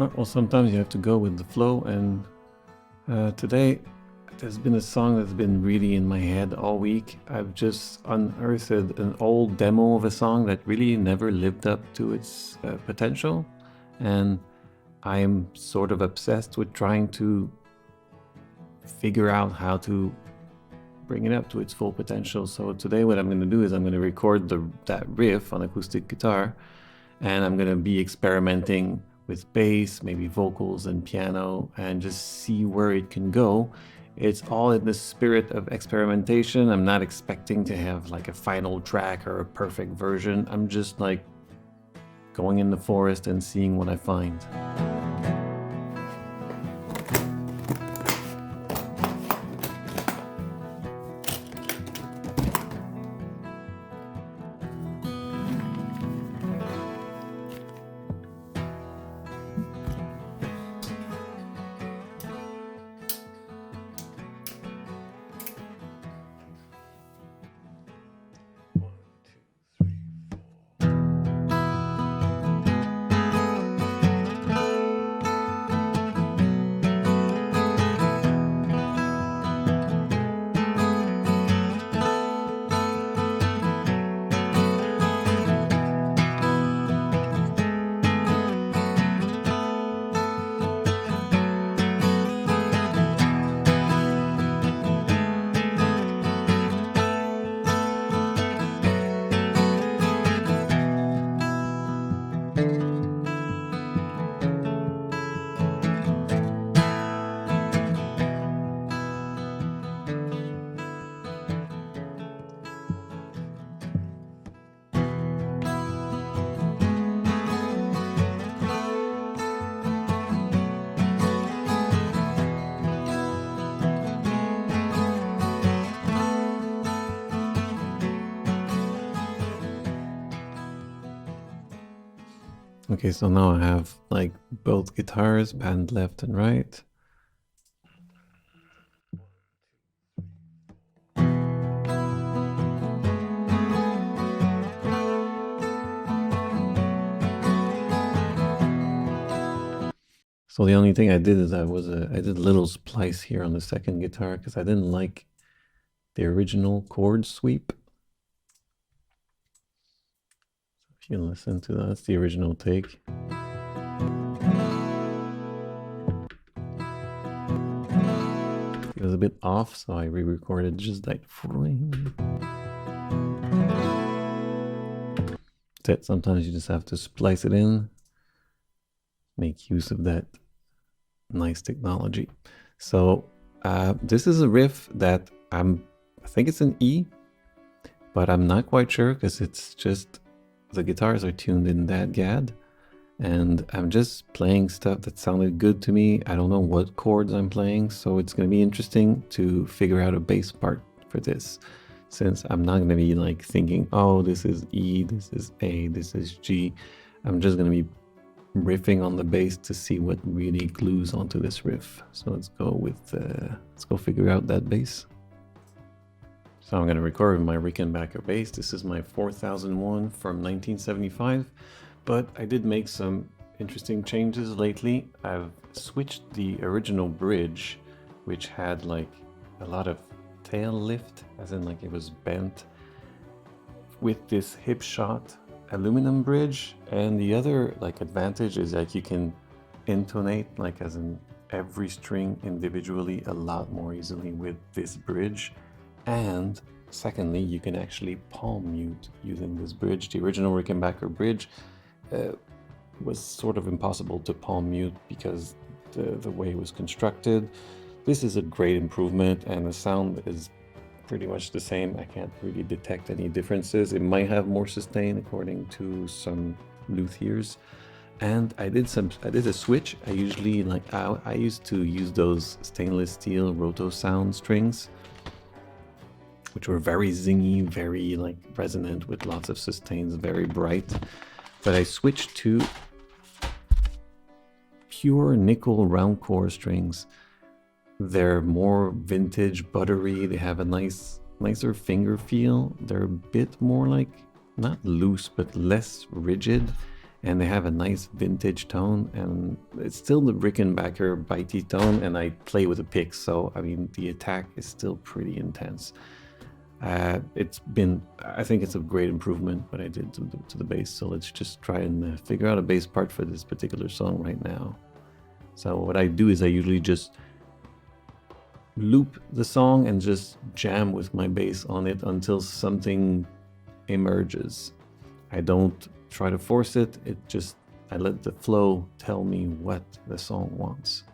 Well, sometimes you have to go with the flow, and today there's been a song that's been really in my head all week. I've just unearthed an old demo of a song that really never lived up to its potential, and I'm sort of obsessed with trying to figure out how to bring it up to its full potential. So today what I'm going to do is I'm going to record that riff on acoustic guitar, and I'm going to be experimenting with bass, maybe vocals and piano, and just see where it can go. It's all in the spirit of experimentation. I'm not expecting to have like a final track or a perfect version. I'm just like going in the forest and seeing what I find. Okay, so now I have like both guitars panned left and right. So the only thing I did is I did a little splice here on the second guitar because I didn't like the original chord sweep. If you listen to that, that's the original take. It was a bit off, so I re-recorded just like that. Sometimes you just have to splice it in, make use of that nice technology. So this is a riff that I think it's an E, but I'm not quite sure because it's just the guitars are tuned in that GAD, and I'm just playing stuff that sounded good to me. I don't know what chords I'm playing, so it's going to be interesting to figure out a bass part for this, since I'm not going to be like thinking, oh, this is E, this is A, this is G. I'm just going to be riffing on the bass to see what really glues onto this riff. So let's go figure out that bass. So I'm going to record with my Rickenbacker bass. This is my 4001 from 1975, but I did make some interesting changes lately. I've switched the original bridge, which had like a lot of tail lift, as in like it was bent, with this hip shot aluminum bridge. And the other like advantage is that you can intonate like as in every string individually a lot more easily with this bridge. And secondly, you can actually palm mute using this bridge. The original Rickenbacker bridge was sort of impossible to palm mute because the way it was constructed. This is a great improvement, and the sound is pretty much the same. I can't really detect any differences. It might have more sustain according to some luthiers. And I did a switch. I usually I used to use those stainless steel Roto Sound strings, which were very zingy, very like resonant with lots of sustains, very bright. But I switched to pure nickel round core strings. They're more vintage, buttery. They have a nicer finger feel. They're a bit more like, not loose, but less rigid. and they have a nice vintage tone, and it's still the Rickenbacker bitey tone, and I play with a pick, so I mean the attack is still pretty intense. I think it's a great improvement what I did to the bass, so let's just try and figure out a bass part for this particular song right now. So what I do is I usually just loop the song and just jam with my bass on it until something emerges. I don't try to force it, I let the flow tell me what the song wants.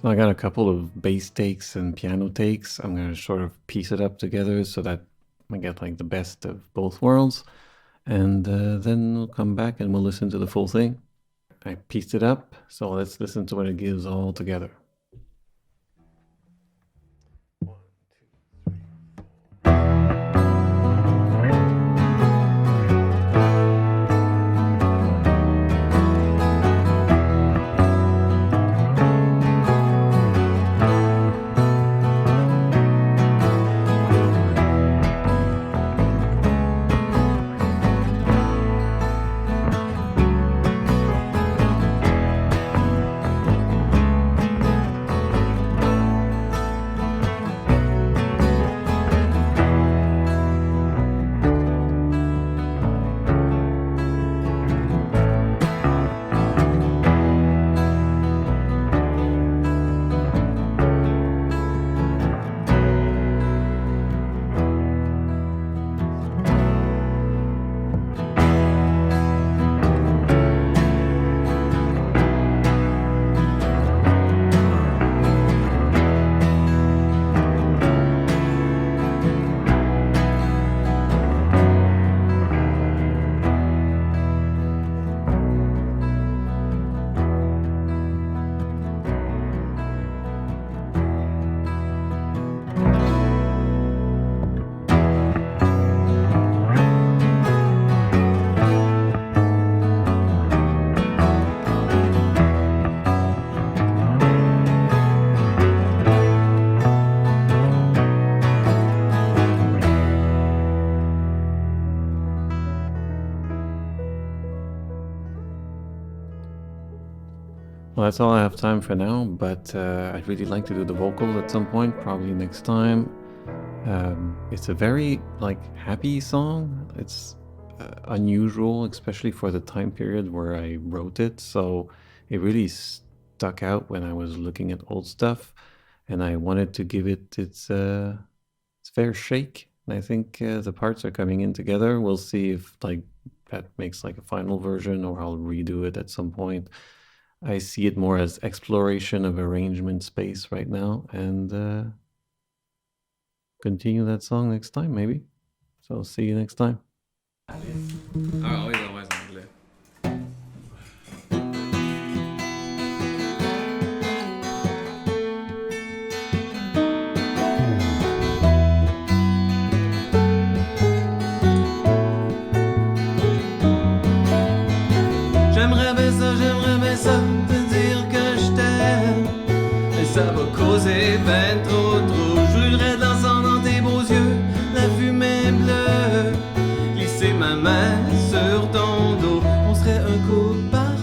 So I got a couple of bass takes and piano takes. I'm going to sort of piece it up together so that I get like the best of both worlds. And then we'll come back and we'll listen to the full thing. I pieced it up, so let's listen to what it gives all together. Well, that's all I have time for now, but I'd really like to do the vocals at some point, probably next time. It's a very happy song. It's unusual, especially for the time period where I wrote it, so it really stuck out when I was looking at old stuff, and I wanted to give it its fair shake. And I think the parts are coming in together. We'll see if that makes a final version, or I'll redo it at some point. I see it more as exploration of arrangement space right now, and continue that song next time maybe. So see you next time. Ah oui, ouais, c'est anglais. J'aimerais bien ça, te dire que je t'aime. Mais ça va causer ben trop. Je brûlerais de l'encens dans tes beaux yeux, la fumée bleue. Glisser ma main sur ton dos, on serait un couple pareil.